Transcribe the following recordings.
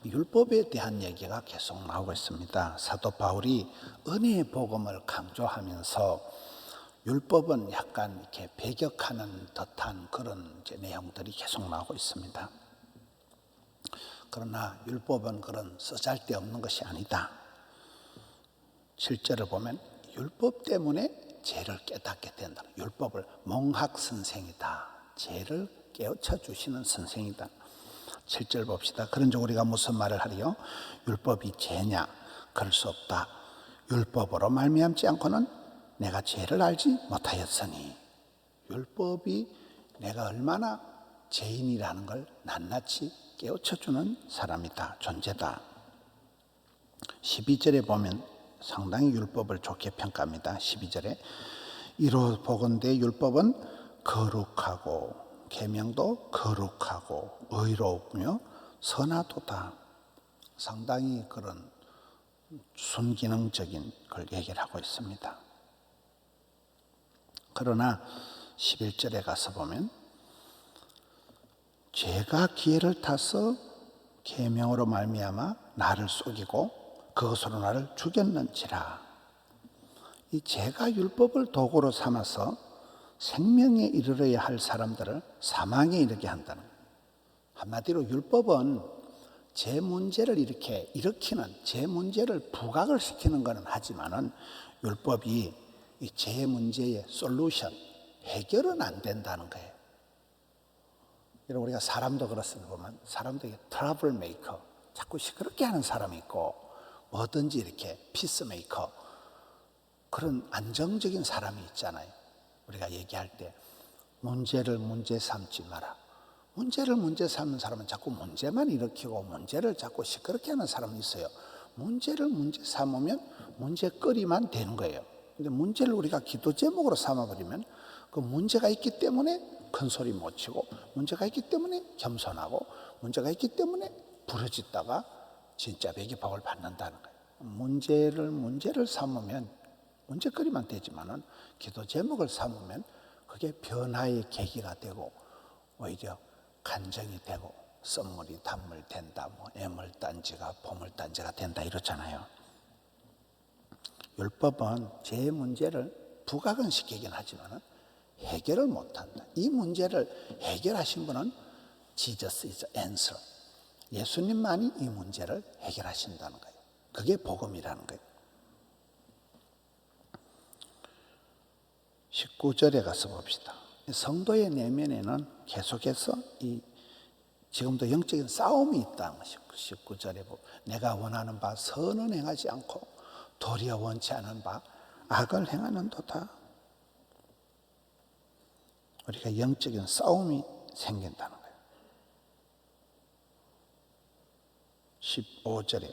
율법에 대한 얘기가 계속 나오고 있습니다. 사도 바울이 은혜의 복음을 강조하면서 율법은 약간 이렇게 배격하는 듯한 그런 내용들이 계속 나오고 있습니다. 그러나 율법은 그런 쓰잘데없는 것이 아니다. 실제로 보면 율법 때문에 죄를 깨닫게 된다. 율법을 몽학선생이다. 죄를 깨우쳐 주시는 선생이다. 7절 봅시다. 그런즉 우리가 무슨 말을 하리요? 율법이 죄냐? 그럴 수 없다. 율법으로 말미암지 않고는 내가 죄를 알지 못하였으니. 율법이 내가 얼마나 죄인이라는 걸 낱낱이 깨우쳐주는 사람이다. 존재다. 12절에 보면 상당히 율법을 좋게 평가합니다. 12절에 이로 보건대 율법은 거룩하고 계명도 거룩하고 의롭며 선하도다. 상당히 그런 순기능적인 걸 얘기를 하고 있습니다. 그러나 11절에 가서 보면 죄가 기회를 타서 계명으로 말미암아 나를 속이고 그것으로 나를 죽였는지라. 이 죄가 율법을 도구로 삼아서 생명에 이르러야 할 사람들을 사망에 이르게 한다는 거예요. 한마디로 율법은 죄 문제를 일으키는 죄 문제를 부각을 시키는 것은 하지만은 율법이 이 죄 문제의 솔루션, 해결은 안 된다는 거예요. 여러분, 우리가 사람도 그렇습니다. 보면 사람도 트러블 메이커, 자꾸 시끄럽게 하는 사람이 있고, 뭐든지 이렇게 피스메이커, 그런 안정적인 사람이 있잖아요. 우리가 얘기할 때 문제를 문제 삼지 마라. 문제를 문제 삼는 사람은 자꾸 문제만 일으키고 문제를 자꾸 시끄럽게 하는 사람이 있어요. 문제를 문제 삼으면 문제거리만 되는 거예요. 근데 문제를 우리가 기도 제목으로 삼아버리면 그 문제가 있기 때문에 큰 소리 못 치고, 문제가 있기 때문에 겸손하고, 문제가 있기 때문에 부르짖다가 진짜 배기복을 받는다는 거예요. 문제를 삼으면 문제거리만 되지만은 기도 제목을 삼으면 그게 변화의 계기가 되고 오히려 간정이 되고 썸물이 단물 된다, 뭐 애물단지가 보물단지가 된다 이렇잖아요. 율법은 제 문제를 부각은 시키긴 하지만은 해결을 못한다. 이 문제를 해결하신 분은 Jesus is the answer. 예수님만이 이 문제를 해결하신다는 거예요. 그게 복음이라는 거예요. 19절에 가서 봅시다. 성도의 내면에는 계속해서 지금도 영적인 싸움이 있다는 것이 19절에 보면 내가 원하는 바 선은 행하지 않고 도리어 원치 않은 바 악을 행하는도다. 우리가 영적인 싸움이 생긴다는 거예요. 15절에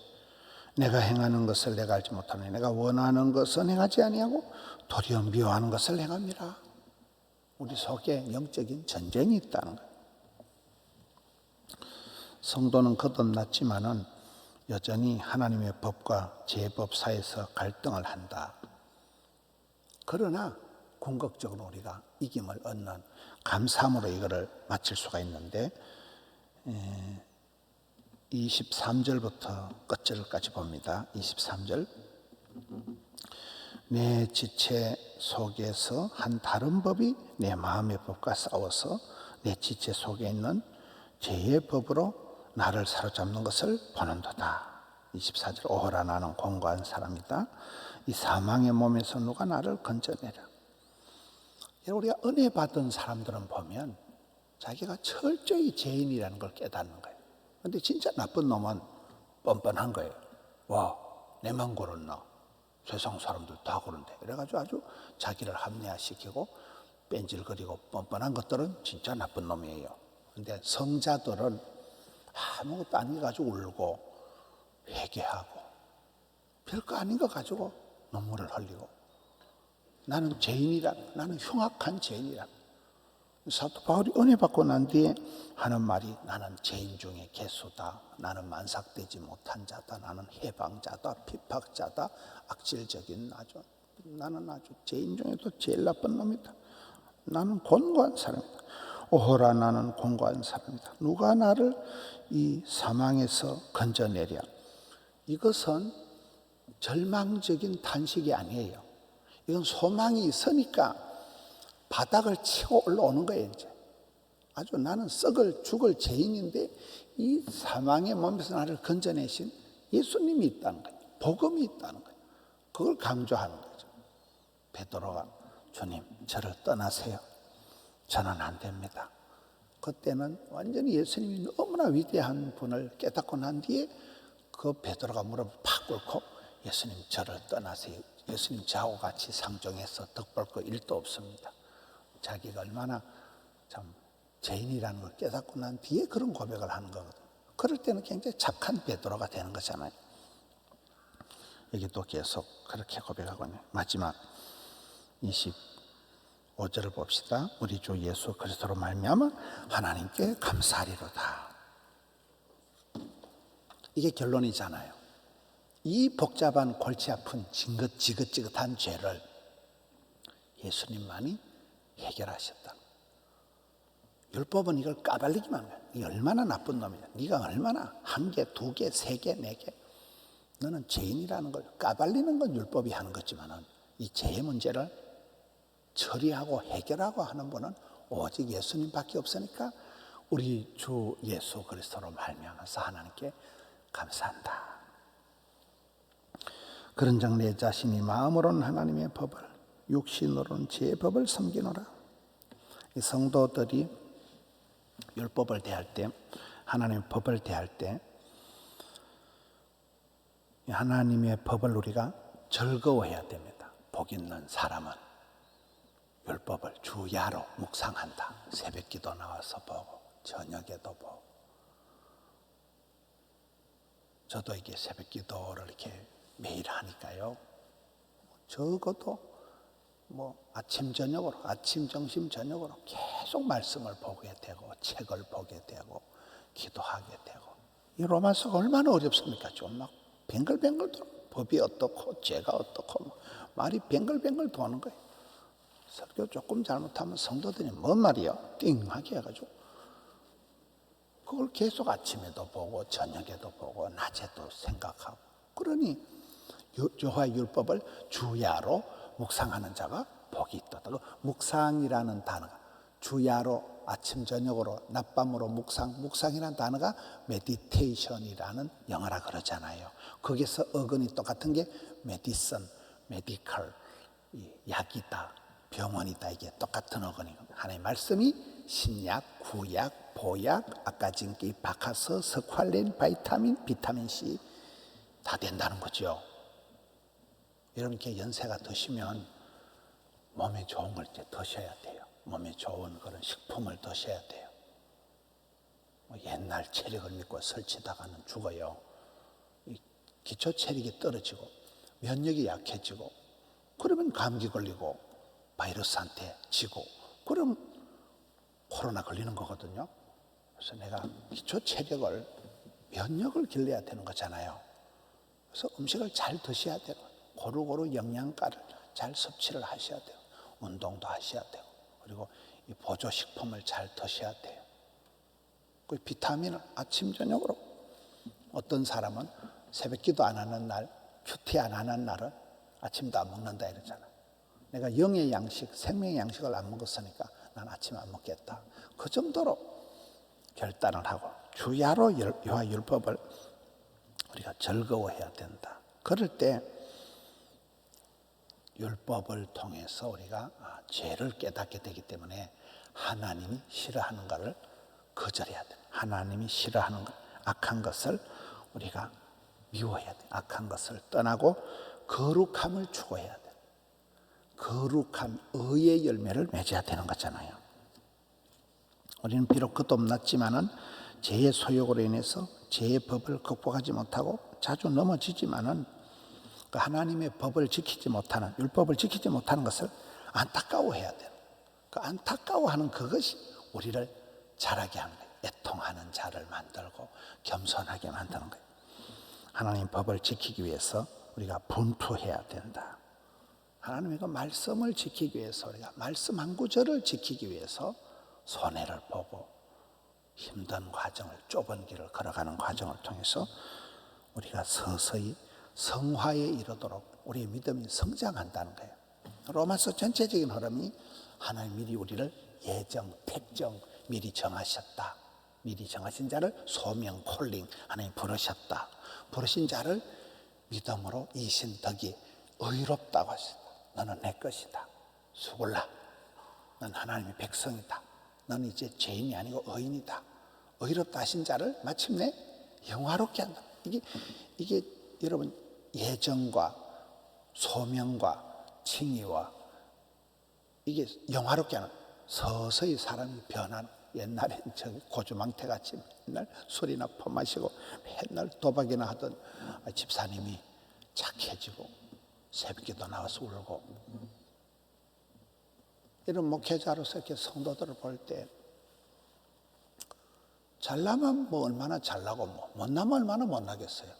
내가 행하는 것을 내가 알지 못하노니 내가 원하는 것은 행하지 아니하고 도리어 미워하는 것을 행합니다. 우리 속에 영적인 전쟁이 있다는 거예요. 성도는 거듭났지만은 여전히 하나님의 법과 제법 사이에서 갈등을 한다. 그러나 궁극적으로 우리가 이김을 얻는 감사함으로 이거를 마칠 수가 있는데 23절부터 끝절까지 봅니다. 23절 내 지체 속에서 한 다른 법이 내 마음의 법과 싸워서 내 지체 속에 있는 죄의 법으로 나를 사로잡는 것을 보는도다. 24절 오호라 나는 공고한 사람이다. 이 사망의 몸에서 누가 나를 건져내라. 우리가 은혜 받은 사람들은 보면 자기가 철저히 죄인이라는 걸 깨닫는 거예요. 그런데 진짜 나쁜 놈은 뻔뻔한 거예요. 와, 내만 그렇나? 세상 사람들 다 그런데. 그래가지고 아주 자기를 합리화시키고 뺀질거리고 뻔뻔한 것들은 진짜 나쁜 놈이에요. 그런데 성자들은 아무것도 아닌 거 가지고 울고 회개하고 별거 아닌 거 가지고 눈물을 흘리고 나는 죄인이라, 나는 흉악한 죄인이라. 사도 바울이 은혜 받고 난 뒤에 하는 말이 나는 죄인 중에 괴수다. 나는 만삭되지 못한 자다. 나는 해방자다. 핍박자다. 악질적인 나는 아주 죄인 중에도 제일 나쁜 놈이다. 나는 곤고한 사람이다. 오호라 나는 공고한 사람이다. 누가 나를 이 사망에서 건져내랴. 이것은 절망적인 탄식이 아니에요. 이건 소망이 있으니까 바닥을 치고 올라오는 거예요. 이제 아주 나는 썩을 죽을 죄인인데 이 사망의 몸에서 나를 건져내신 예수님이 있다는 거예요. 복음이 있다는 거예요. 그걸 강조하는 거죠. 베드로가 주님 저를 떠나세요. 저는 안 됩니다. 그때는 완전히 예수님이 너무나 위대한 분을 깨닫고 난 뒤에 그 베드로가 무릎을 팍 꿇고 예수님 저를 떠나세요. 예수님 저하고 같이 상종해서 덕볼 거 일도 없습니다. 자기가 얼마나 참 죄인이라는 걸 깨닫고 난 뒤에 그런 고백을 하는 거거든요. 그럴 때는 굉장히 착한 베드로가 되는 거잖아요. 여기 또 계속 그렇게 고백하고 있네요. 마지막 25절을 봅시다. 우리 주 예수 그리스도로 말미암아 하나님께 감사하리로다. 이게 결론이잖아요. 이 복잡한 골치 아픈 지긋지긋한 죄를 예수님만이 해결하셨다. 율법은 이걸 까발리기만 해요. 이 얼마나 나쁜 놈이냐. 네가 얼마나 한 개, 두 개, 세 개, 네 개. 너는 죄인이라는 걸 까발리는 건 율법이 하는 거지만은 이 죄의 문제를 처리하고 해결하고 하는 분은 오직 예수님밖에 없으니까 우리 주 예수 그리스도로 말미암아서 하나님께 감사한다. 그런즉 내 자신이 마음으로는 하나님의 법을 육신으로는 제 법을 섬기노라. 이 성도들이 율법을 대할 때 하나님의 법을 대할 때 하나님의 법을 우리가 즐거워해야 됩니다. 복 있는 사람은 율법을 주야로 묵상한다. 새벽기도 나와서 보고 저녁에도 보고. 저도 이게 새벽기도를 이렇게 매일 하니까요. 적어도 아침 저녁으로 아침 점심 저녁으로 계속 말씀을 보게 되고 책을 보게 되고 기도하게 되고. 이 로마서가 얼마나 어렵습니까? 좀 막 뱅글뱅글 돌아. 법이 어떻고 죄가 어떻고 말이 뱅글뱅글 도는 거예요. 설교 조금 잘못하면 성도들이 뭔 말이야? 띵하게 해가지고 그걸 계속 아침에도 보고 저녁에도 보고 낮에도 생각하고. 그러니 여호와의 율법을 주야로 묵상하는 자가 복이 있다. 묵상이라는 단어가 주야로 아침 저녁으로 낮밤으로 묵상이라는 단어가 메디테이션이라는 영어라 그러잖아요. 거기서 어근이 똑같은 게 메디슨, 메디컬, 약이다, 병원이다. 이게 똑같은 어근이고 하나님의 말씀이 신약, 구약, 보약, 아까진기, 박하서, 석활린, 비타민 C 다 된다는 거죠. 이렇게 연세가 드시면 몸에 좋은 걸 이제 드셔야 돼요. 몸에 좋은 그런 식품을 드셔야 돼요. 옛날 체력을 믿고 설치다가는 죽어요. 기초 체력이 떨어지고 면역이 약해지고 그러면 감기 걸리고 바이러스한테 지고 그럼 코로나 걸리는 거거든요. 그래서 내가 기초 체력을 면역을 길러야 되는 거잖아요. 그래서 음식을 잘 드셔야 돼요. 고루고루 영양가를 잘 섭취를 하셔야 돼요. 운동도 하셔야 되고 그리고 이 보조식품을 잘 드셔야 돼요. 그 비타민을 아침 저녁으로. 어떤 사람은 새벽기도 안 하는 날, 큐티 안 하는 날은 아침도 안 먹는다 이러잖아요. 내가 영의 양식, 생명의 양식을 안 먹었으니까 난 아침 안 먹겠다. 그 정도로 결단을 하고 주야로 여호와 율법을 우리가 즐거워해야 된다. 그럴 때 율법을 통해서 우리가 죄를 깨닫게 되기 때문에 하나님이 싫어하는 것을 거절해야 돼. 하나님이 싫어하는 것, 악한 것을 우리가 미워해야 돼. 악한 것을 떠나고 거룩함을 추구해야 돼. 거룩한 의의 열매를 맺어야 되는 거잖아요. 우리는 비록 끝없났지만은 죄의 소욕으로 인해서 죄의 법을 극복하지 못하고 자주 넘어지지만은 그 하나님의 법을 지키지 못하는, 율법을 지키지 못하는 것을 안타까워해야 돼요. 그 안타까워하는 그것이 우리를 자라게 하는 거예요. 애통하는 자를 만들고 겸손하게 만드는 거예요. 하나님 법을 지키기 위해서 우리가 분투해야 된다. 하나님의 그 말씀을 지키기 위해서 우리가 말씀 한 구절을 지키기 위해서 손해를 보고 힘든 과정을, 좁은 길을 걸어가는 과정을 통해서 우리가 서서히 성화에 이르도록 우리의 믿음이 성장한다는 거예요. 로마서 전체적인 흐름이 하나님 미리 우리를 예정, 택정, 미리 정하셨다. 미리 정하신 자를 소명, 콜링, 하나님 부르셨다. 부르신 자를 믿음으로 이신덕이 의롭다고 하셨다. 너는 내 것이다. 수굴라. 넌 하나님의 백성이다. 너는 이제 죄인이 아니고 의인이다. 의롭다 하신 자를 마침내 영화롭게 한다. 이게 여러분 예정과 소명과 칭의와 이게 영화롭게 하는, 서서히 사람이 변하는. 옛날에 저 고주망태같이 맨날 술이나 퍼마시고 맨날 도박이나 하던 집사님이 착해지고 새벽기도 나와서 울고, 이런 목회자로서 이렇게 성도들을 볼 때 잘나면 뭐 얼마나 잘나고 못나면 얼마나 못나겠어요.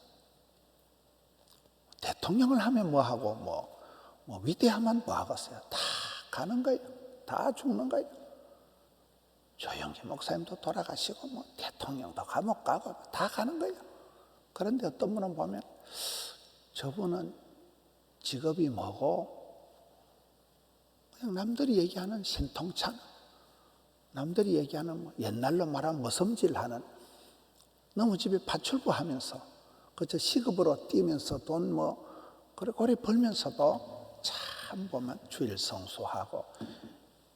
대통령을 하면 뭐하고 뭐 위대하면 뭐하겠어요. 다 가는 거예요. 다 죽는 거예요. 조영기 목사님도 돌아가시고 뭐 대통령도 감옥 가고 다 가는 거예요. 그런데 어떤 분은 보면 저분은 직업이 뭐고 그냥 남들이 얘기하는 신통찬, 남들이 얘기하는 뭐 옛날로 말하면 머슴질하는, 너무 집에 파출부하면서 그저 시급으로 뛰면서 돈 오래 벌면서도 참 보면 주일 성수하고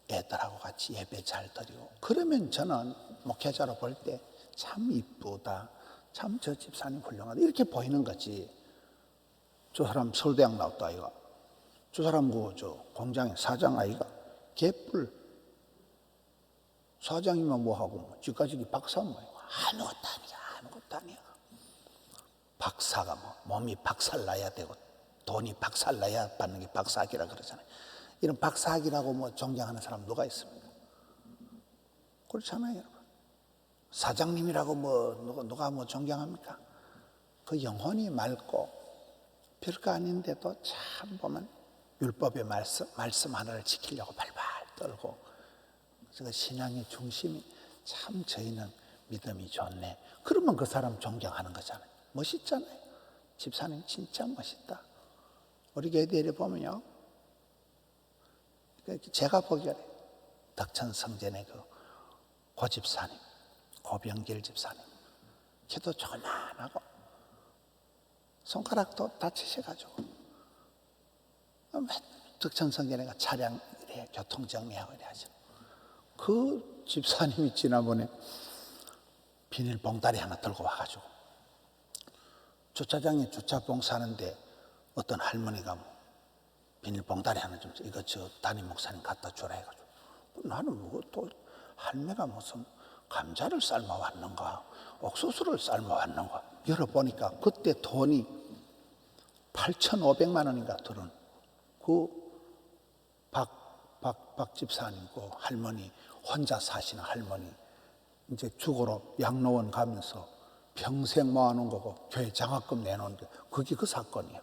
애들하고 같이 예배 잘 드리고, 그러면 저는 목회자로 볼 때 참 이쁘다, 참 저 집사님 훌륭하다 이렇게 보이는 거지. 저 사람 서울대학 나왔다 아이가, 저 사람 저 공장의 사장 아이가, 개뿔 사장이면 뭐하고 집가지기 박사 아무것도 아니야. 박사가 몸이 박살나야 되고 돈이 박살나야 받는 게 박사학위라 그러잖아요. 이런 박사학위라고 존경하는 사람 누가 있습니까? 그렇잖아요, 여러분. 사장님이라고 누가 존경합니까? 그 영혼이 맑고 별거 아닌데도 참 보면 율법의 말씀 하나를 지키려고 발발 떨고, 그래서 신앙의 중심이 참 저희는 믿음이 좋네. 그러면 그 사람 존경하는 거잖아요. 멋있잖아요. 집사님 진짜 멋있다. 우리 교회에 보면요, 제가 보기에 덕천 성전의 고 집사님, 고병길 집사님, 키도 조그만하고 손가락도 다치셔가지고 덕천 성전에 차량 이래 교통 정리하고 이래 하죠. 그 집사님이 지난번에 비닐봉다리 하나 들고 와가지고 주차장에 주차 봉사하는데 어떤 할머니가 비닐봉다리 하나 좀 이거 저 담임 목사님 갖다 주라 해가지고, 나는 또 할매가 무슨 감자를 삶아 왔는가 옥수수를 삶아 왔는가 열어보니까 그때 돈이 8,500만 원인가 들은 그 박 집사님 그 할머니, 혼자 사시는 할머니, 이제 죽으러 양로원 가면서 평생 모아놓은 거고 교회 장학금 내놓은 게 그게 그 사건이에요.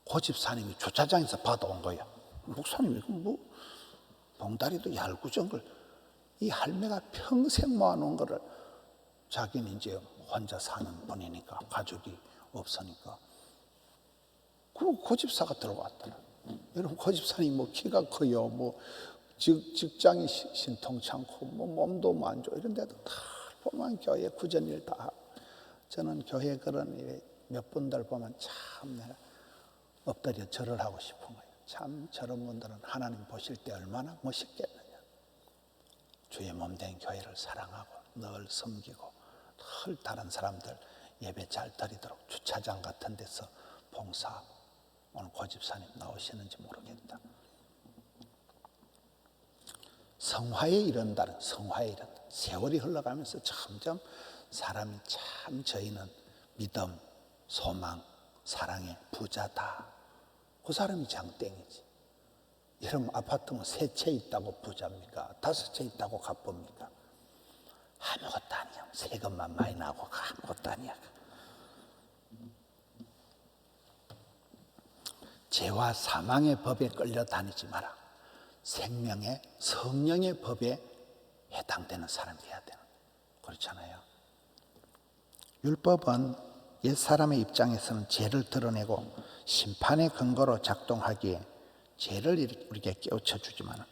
고 집사님이 주차장에서 받아온 거예요. 목사님이 봉다리도 얄궂은 걸, 이 할매가 평생 모아놓은 거를 자기는 이제 혼자 사는 분이니까 가족이 없으니까 그 집사가 들어왔더라. 여러분 그 집사님 키가 커요. 직장이 신통찮고 몸도 안 좋아. 이런데도 다 보면 교회 구전일 다 하고. 저는 교회 그런 일에 몇 분들 보면 참 내가 엎드려 절을 하고 싶은 거예요. 참 저런 분들은 하나님 보실 때 얼마나 멋있겠느냐. 주의 몸된 교회를 사랑하고 늘 섬기고 늘 다른 사람들 예배 잘 드리도록 주차장 같은 데서 봉사하고. 오늘 고 집사님 나오시는지 모르겠다. 성화에 이른다는, 세월이 흘러가면서 점점 사람이 참 저희는 믿음, 소망, 사랑의 부자다. 그 사람이 장땡이지. 여러분 아파트면 3채 있다고 부자입니까? 5채 있다고 가쁩니까? 아무것도 아니야. 세금만 많이 나고 아무것도 아니야. 죄와 사망의 법에 끌려다니지 마라. 생명의 성령의 법에 해당되는 사람이 돼야 되는, 그렇잖아요. 율법은 옛사람의 입장에서는 죄를 드러내고 심판의 근거로 작동하기에 죄를 우리에게 깨우쳐 주지만,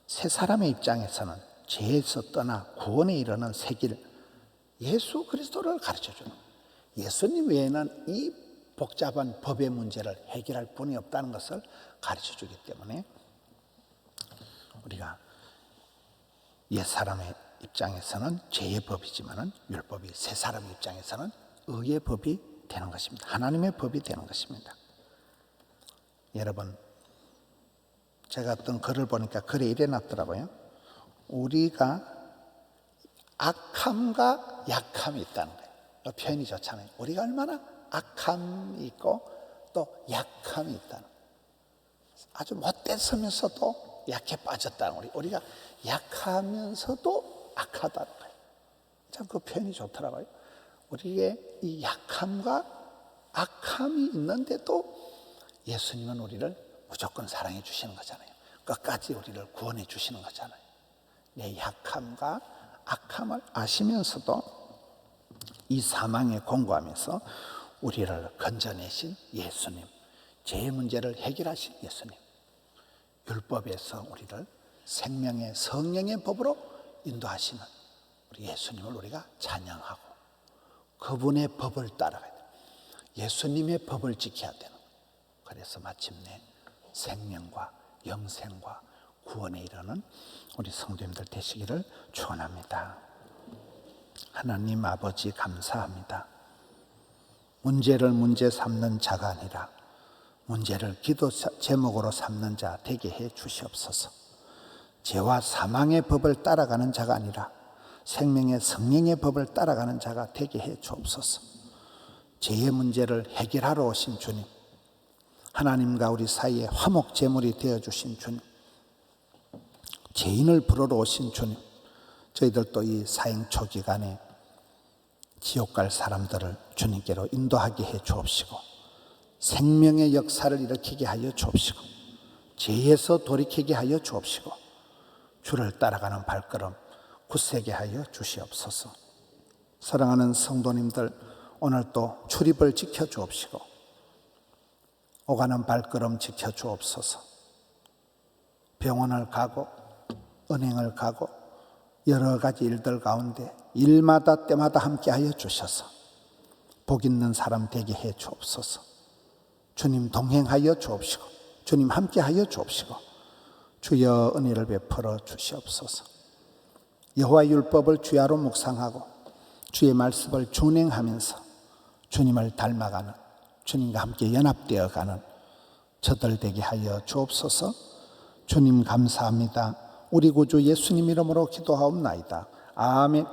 새 사람의 입장에서는 죄에서 떠나 구원에 이르는 새 길, 예수 그리스도를 가르쳐 주는, 예수님 외에는 이 복잡한 법의 문제를 해결할 분이 없다는 것을 가르쳐 주기 때문에, 우리가 옛사람의 입장에서는 죄의 법이지만 율법이 새 사람의 입장에서는 의의 법이 되는 것입니다. 하나님의 법이 되는 것입니다. 여러분, 제가 어떤 글을 보니까 글에 이래 놨더라고요. 우리가 악함과 약함이 있다는 거예요. 표현이 좋잖아요. 우리가 얼마나 악함이 있고 또 약함이 있다는 거예요. 아주 못됐으면서도 약해 빠졌다는 거예요. 우리가 약하면서도 악하다는 거예요. 참 그 표현이 좋더라고요. 우리의 이 약함과 악함이 있는데도 예수님은 우리를 무조건 사랑해 주시는 거잖아요. 끝까지 우리를 구원해 주시는 거잖아요. 내 약함과 악함을 아시면서도 이 사망에 공고하면서 우리를 건져내신 예수님, 죄의 문제를 해결하신 예수님, 율법에서 우리를 생명의 성령의 법으로 인도하시는 우리 예수님을 우리가 찬양하고 그분의 법을 따라가야 돼요. 예수님의 법을 지켜야 되는 거예요. 그래서 마침내 생명과 영생과 구원에 이르는 우리 성도님들 되시기를 축원합니다. 하나님 아버지 감사합니다. 문제를 문제 삼는 자가 아니라 문제를 기도 제목으로 삼는 자 되게 해 주시옵소서. 죄와 사망의 법을 따라가는 자가 아니라 생명의 성령의 법을 따라가는 자가 되게 해 주옵소서. 죄의 문제를 해결하러 오신 주님, 하나님과 우리 사이에 화목 제물이 되어주신 주님, 죄인을 부르러 오신 주님, 저희들도 이 사형 초기간에 지옥 갈 사람들을 주님께로 인도하게 해 주옵시고 생명의 역사를 일으키게 하여 주옵시고 죄에서 돌이키게 하여 주옵시고 주를 따라가는 발걸음 굳세게 하여 주시옵소서. 사랑하는 성도님들, 오늘 또 출입을 지켜 주옵시고 오가는 발걸음 지켜 주옵소서. 병원을 가고 은행을 가고 여러 가지 일들 가운데 일마다 때마다 함께하여 주셔서 복 있는 사람 되게 해 주옵소서. 주님 동행하여 주옵시고 주님 함께하여 주옵시고 주여 은혜를 베풀어 주시옵소서. 여호와 율법을 주야로 묵상하고 주의 말씀을 준행하면서 주님을 닮아가는, 주님과 함께 연합되어 가는 저들 되게 하여 주옵소서. 주님 감사합니다. 우리 구주 예수님 이름으로 기도하옵나이다. 아멘.